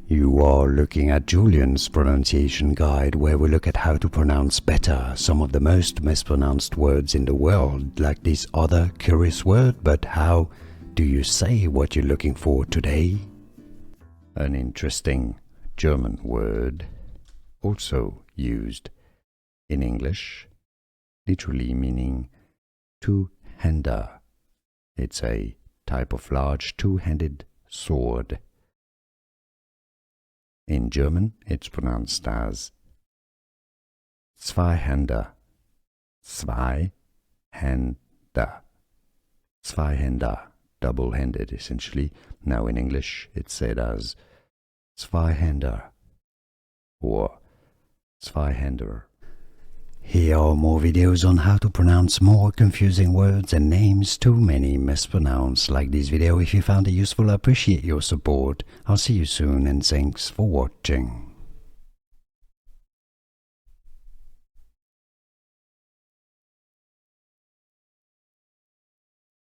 You are looking at Julian's pronunciation guide, where we look at how to pronounce better some of the most mispronounced words in the world, like this other curious word. But how do you say what you're looking for today? An interesting German word, also used in English, literally meaning two-hander. It's a type of large two-handed sword. In German, it's pronounced as Zweihander. Zweihander. Zweihander, double-handed essentially. Now in English, it's said as Zweihander or Zweihander. Here are more videos on how to pronounce more confusing words and names too many mispronounced. Like this video if you found it useful. I appreciate your support. I'll see you soon and thanks for watching.